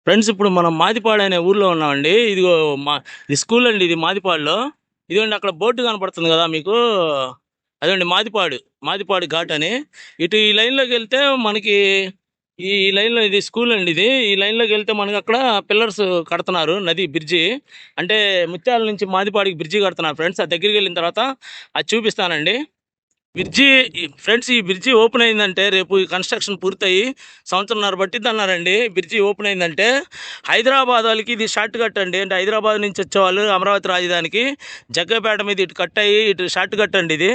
Friends ఇప్పుడు మనం మాదిపాడు అనే ఊర్లో ఉన్నామండి. ఇదిగో మా ఇది స్కూల్ అండి, ఇది మాదిపాడులో. ఇదిగోండి అక్కడ బోర్డు కనపడుతుంది కదా మీకు, అదండి మాదిపాడు. మాదిపాడు ఘాట్ అని. ఇటు ఈ లైన్లోకి వెళ్తే మనకి ఈ లైన్లో ఇది స్కూల్ అండి. ఇది ఈ లైన్లోకి వెళ్తే మనకి అక్కడ పిల్లర్స్ కడుతున్నారు, నది బ్రిడ్జి. అంటే ముత్యాల నుంచి మాదిపాడికి బ్రిడ్జి కడుతున్నారు ఫ్రెండ్స్. ఆ దగ్గరికి వెళ్ళిన తర్వాత అది చూపిస్తానండి. బ్రిడ్జి ఫ్రెండ్స్, ఈ బ్రిడ్జి ఓపెన్ అయిందంటే రేపు ఈ కన్స్ట్రక్షన్ పూర్తయి సంవత్సరంన్నర పట్టిద్ది అన్నారండి. బ్రిడ్జి ఓపెన్ అయిందంటే హైదరాబాద్ వాళ్ళకి ఇది షార్ట్ కట్ అండి. అంటే హైదరాబాద్ నుంచి వచ్చేవాళ్ళు అమరావతి రాజధానికి జగ్గపేట మీద ఇటు కట్ అయ్యి ఇటు షార్ట్ కట్ అండి. ఇది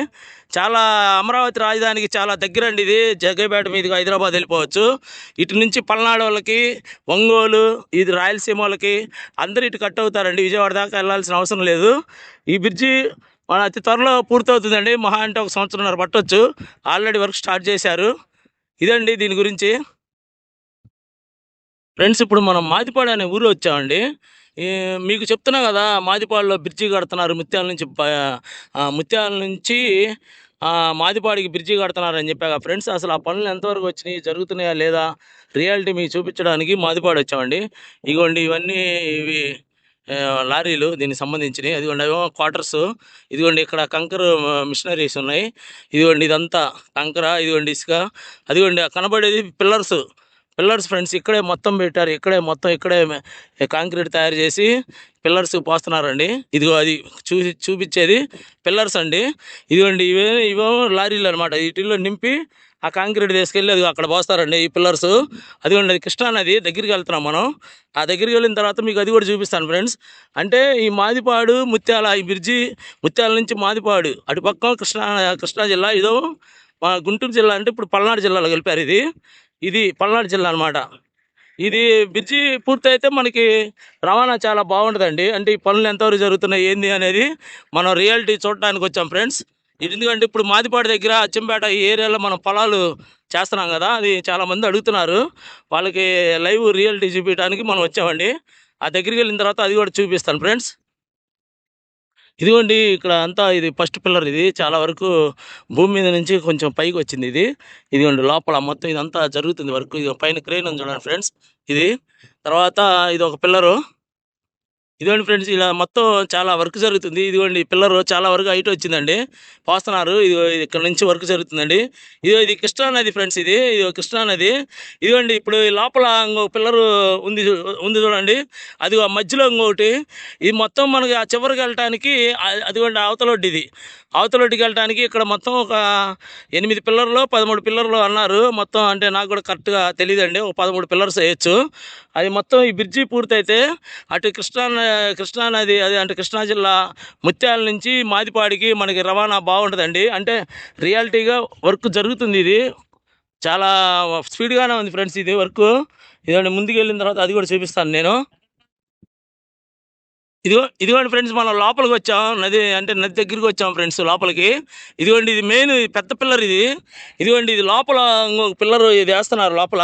చాలా అమరావతి రాజధానికి చాలా దగ్గర అండి. ఇది జగ్గపేట మీదకి హైదరాబాద్ వెళ్ళిపోవచ్చు. ఇటు నుంచి పల్నాడు వాళ్ళకి, ఒంగోలు, ఇది రాయలసీమ వాళ్ళకి అందరూ ఇటు కట్ అవుతారండి. విజయవాడ దాకా వెళ్ళాల్సిన అవసరం లేదు. ఈ బ్రిడ్జి మన అతి త్వరలో పూర్తవుతుందండి. మహా అంటే ఒక సంవత్సరంన్నర పట్టొచ్చు. ఆల్రెడీ వర్క్ స్టార్ట్ చేశారు. ఇదండి దీని గురించి. ఫ్రెండ్స్ ఇప్పుడు మనం మాదిపాడు అనే ఊరు వచ్చామండి. మీకు చెప్తున్నా కదా, మాదిపాడులో బ్రిడ్జి కడుతున్నారు. ముత్యాల నుంచి మాదిపాడికి బ్రిడ్జి కడుతున్నారని చెప్పాక ఫ్రెండ్స్, అసలు ఆ పనులు ఎంతవరకు వచ్చినాయి, జరుగుతున్నాయా లేదా, రియాలిటీ మీకు చూపించడానికి మాదిపాడు వచ్చామండి. ఇగోండి ఇవన్నీ ఇవి లారీలు దీనికి సంబంధించినవి. అదిగోండి అవేమో క్వార్టర్స్. ఇదిగోండి ఇక్కడ కంకర మిషనరీస్ ఉన్నాయి. ఇదిగోండి ఇదంతా కంకర, ఇదిగోండి ఇసుక. అదిగోండి కనబడేది పిల్లర్స్ ఫ్రెండ్స్. ఇక్కడే మొత్తం పెట్టారు. ఇక్కడే కాంక్రీట్ తయారు చేసి పిల్లర్స్ పోస్తున్నారండి. ఇదిగో అది చూపించేది పిల్లర్స్ అండి. ఇదిగోండి ఇవేమో లారీలు అనమాట. వీటిల్లో నింపి ఆ కాంక్రీట్ తీసుకెళ్ళి అది అక్కడ పోస్తారండి ఈ పిల్లర్స్. అదిగోండి అది కృష్ణా నది దగ్గరికి వెళ్తున్నాం మనం. ఆ దగ్గరికి వెళ్ళిన తర్వాత మీకు అది కూడా చూపిస్తాను ఫ్రెండ్స్. అంటే ఈ మాదిపాడు ముత్యాల ఈ బ్రిడ్జి ముత్యాల నుంచి మాదిపాడు అటుపక్క కృష్ణా జిల్లా, ఇదో మా గుంటూరు జిల్లా. అంటే ఇప్పుడు పల్నాడు జిల్లాలో కలిపారు. ఇది పల్నాడు జిల్లా అనమాట. ఇది బ్రిడ్జి పూర్తయితే మనకి రవాణా చాలా బాగుంటుందండి. అంటే ఈ పనులు ఎంతవరకు జరుగుతున్నాయి ఏంది అనేది మనం రియాలిటీ చూడటానికి వచ్చాం ఫ్రెండ్స్. ఎందుకంటే ఇప్పుడు మాదిపాడు దగ్గర అచ్చంపేట ఈ ఏరియాలో మనం పొలాలు చేస్తున్నాం కదా, అది చాలామంది అడుగుతున్నారు. వాళ్ళకి లైవ్ రియాలిటీ చూపించడానికి మనం వచ్చామండి. ఆ దగ్గరికి వెళ్ళిన తర్వాత అది కూడా చూపిస్తాను ఫ్రెండ్స్. ఇదిగోండి ఇక్కడ అంతా ఇది ఫస్ట్ పిల్లర్. ఇది చాలా వరకు భూమి మీద నుంచి కొంచెం పైకి వచ్చింది. ఇదిగోండి లోపల మొత్తం ఇదంతా జరుగుతుంది వర్క్. ఇది పైన క్రేన్ ఉంది చూడండి ఫ్రెండ్స్. ఇది తర్వాత ఇది ఒక పిల్లరు. ఇదిగోండి ఫ్రెండ్స్, ఇలా మొత్తం చాలా వర్క్ జరుగుతుంది. ఇదిగోండి పిల్లర్ చాలా వరకు హైట్ వచ్చిందండి, పోస్తున్నారు. ఇది ఇక్కడ నుంచి వర్క్ జరుగుతుందండి. ఇది కృష్ణా నది ఫ్రెండ్స్. ఇది కృష్ణా నది. ఇదిగోండి ఇప్పుడు ఈ లోపల ఇంకొక పిల్లరు ఉంది చూడండి. అది ఆ మధ్యలో ఇంకొకటి. ఇది మొత్తం మనకి ఆ చివరికి వెళ్ళటానికి అదిగోండి అవతలొడ్డికి వెళ్ళటానికి ఇక్కడ మొత్తం ఒక 8 పిల్లర్లో 13 పిల్లర్లు అన్నారు మొత్తం. అంటే నాకు కూడా కరెక్ట్గా తెలియదండి. ఒక 13 పిల్లర్స్ వేయచ్చు. అది మొత్తం ఈ బ్రిడ్జి పూర్తయితే అటు కృష్ణా నది, అది అంటే కృష్ణా జిల్లా ముత్యాల నుంచి మాదిపాడికి మనకి రవాణా బాగుంటుందండి. అంటే రియాలిటీగా వర్క్ జరుగుతుంది. ఇది చాలా స్పీడ్గానే ఉంది ఫ్రెండ్స్ ఇది వర్క్. ఇదండి ముందుకు వెళ్ళిన తర్వాత అది కూడా చూపిస్తాను నేను. ఇదిగోండి ఫ్రెండ్స్, మనం లోపలికి వచ్చాం. నది దగ్గరికి వచ్చాం ఫ్రెండ్స్ లోపలికి. ఇదిగోండి ఇది మెయిన్ పెద్ద పిల్లర్. ఇదిగోండి ఇది లోపల ఇంకొక పిల్లర్ ఇది వేస్తున్నారు లోపల.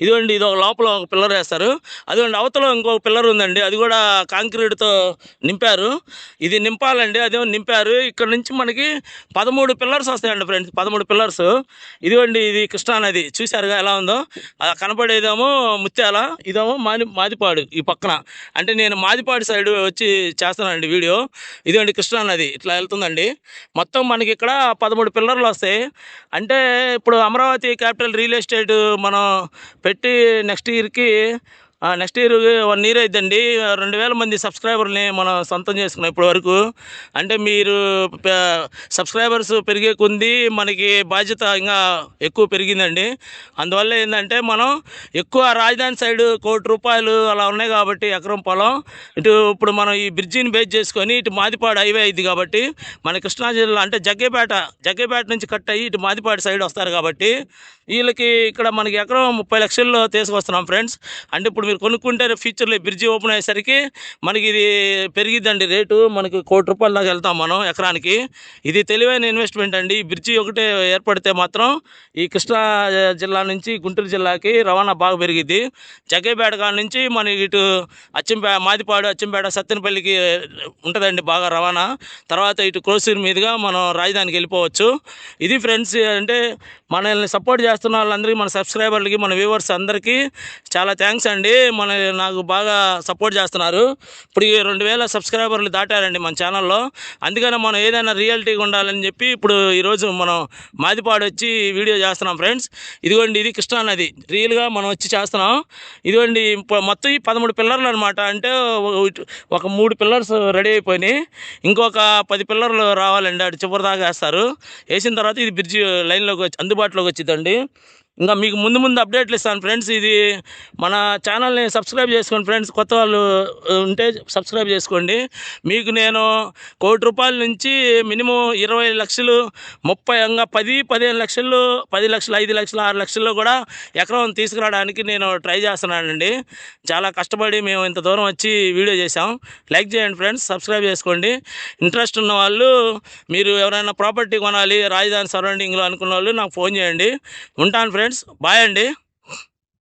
ఇదిగోండి ఇది ఒక లోపల ఒక పిల్లర్ వేస్తారు. అదిగోండి అవతల ఇంకొక పిల్లర్ ఉందండి, అది కూడా కాంక్రీట్తో నింపారు. ఇది నింపాలండి, అదేమో నింపారు. ఇక్కడ నుంచి మనకి 13 పిల్లర్స్ వస్తాయండి ఫ్రెండ్స్, 13 పిల్లర్స్. ఇదిగోండి ఇది కృష్ణా నది చూశారుగా ఎలా ఉందో. కనపడేదేమో ముత్యాల, ఇదేమో మాదిపాడు ఈ పక్కన. అంటే నేను మాదిపాడు సైడ్ వచ్చి చేస్తానండి వీడియో. ఇదండి కృష్ణా నది ఇట్లా వెళ్తుందండి. మొత్తం మనకి ఇక్కడ 13 పిల్లర్లు వస్తాయి. అంటే ఇప్పుడు అమరావతి క్యాపిటల్ రియల్ ఎస్టేట్ మనం పెట్టి నెక్స్ట్ ఇయర్ 1 ఇయర్ అయిద్దండి. 2000 మంది సబ్స్క్రైబర్ని మనం సొంతం చేసుకున్నాం ఇప్పటి వరకు. అంటే మీరు సబ్స్క్రైబర్స్ పెరిగే కొంది మనకి బాధ్యత ఇంకా ఎక్కువ పెరిగిందండి. అందువల్ల ఏంటంటే మనం ఎక్కువ రాజధాని సైడ్ ₹1,00,00,000 అలా ఉన్నాయి కాబట్టి ఎకరం పొలం. ఇప్పుడు మనం ఈ బ్రిడ్జిని బేస్ చేసుకొని ఇటు మాదిపాడు హైవే అయింది కాబట్టి మన కృష్ణా జిల్లా అంటే జగ్గేపేట నుంచి కట్ అయ్యి ఇటు మాదిపాడు సైడ్ వస్తారు కాబట్టి వీళ్ళకి ఇక్కడ మనకి ఎకరం 30 లక్షల్లో తీసుకొస్తున్నాం ఫ్రెండ్స్. అంటే ఇప్పుడు మీరు కొనుక్కుంటే ఫ్యూచర్లో బ్రిడ్జి ఓపెన్ అయ్యేసరికి మనకి ఇది పెరిగిద్దండి రేటు. మనకి ₹1,00,00,000 దాకా వెళ్తాం మనం ఎకరానికి. ఇది తెలివైన ఇన్వెస్ట్మెంట్ అండి. ఈ బ్రిడ్జి ఒకటే ఏర్పడితే మాత్రం ఈ కృష్ణా జిల్లా నుంచి గుంటూరు జిల్లాకి రవాణా బాగా పెరిగిద్ది. జగ్గేపేట కాడ నుంచి మనకి ఇటు మాదిపాడు, అచ్చంపేట, సత్తెనపల్లికి ఉంటుందండి బాగా రవాణా. తర్వాత ఇటు కోసూరు మీదుగా మనం రాజధానికి వెళ్ళిపోవచ్చు. ఇది ఫ్రెండ్స్. అంటే మనల్ని సపోర్ట్ చేస్తున్న వాళ్ళందరికీ, మన సబ్స్క్రైబర్లకి, మన వ్యూవర్స్ అందరికీ చాలా థ్యాంక్స్ అండి. నాకు బాగా సపోర్ట్ చేస్తున్నారు. ఇప్పుడు 2000 సబ్స్క్రైబర్లు దాటారండి మన ఛానల్లో. అందుకనే మనం ఏదైనా రియాలిటీగా ఉండాలని చెప్పి ఇప్పుడు ఈరోజు మనం మాదిపాడు వచ్చి వీడియో చేస్తున్నాం ఫ్రెండ్స్. ఇదిగోండి, ఇది కృష్ణానది రియల్గా మనం వచ్చి చేస్తున్నాం. ఇదిగోండి, మొత్తం 13 పిల్లర్లు అనమాట. అంటే ఒక 3 పిల్లర్స్ రెడీ అయిపోయినాయి, ఇంకొక 10 పిల్లర్లు రావాలండి. అటు చివరి దాకా వేస్తారు. వేసిన తర్వాత ఇది బ్రిడ్జి లైన్లోకి వచ్చి అందుబాటులోకి వచ్చిందండి. ఇంకా మీకు ముందు అప్డేట్లు ఇస్తాను ఫ్రెండ్స్. ఇది మన ఛానల్ని సబ్స్క్రైబ్ చేసుకోండి ఫ్రెండ్స్. కొత్త వాళ్ళు ఉంటే సబ్స్క్రైబ్ చేసుకోండి. మీకు నేను ₹1,00,00,000 నుంచి మినిమం 20 లక్షలు, 30 15 లక్షలు, 10 లక్షలు, 5 లక్షలు, 6 లక్షల్లో కూడా ఎకరం తీసుకురావడానికి నేను ట్రై చేస్తున్నానండి. చాలా కష్టపడి మేము ఇంత దూరం వచ్చి వీడియో చేసాం. లైక్ చేయండి ఫ్రెండ్స్, సబ్స్క్రైబ్ చేసుకోండి. ఇంట్రెస్ట్ ఉన్న వాళ్ళు, మీరు ఎవరైనా ప్రాపర్టీ కొనాలి రాజధాని సరౌండింగ్లో అనుకున్న వాళ్ళు నాకు ఫోన్ చేయండి. ఉంటాను ఫ్రెండ్స్, బాయ్ అండి.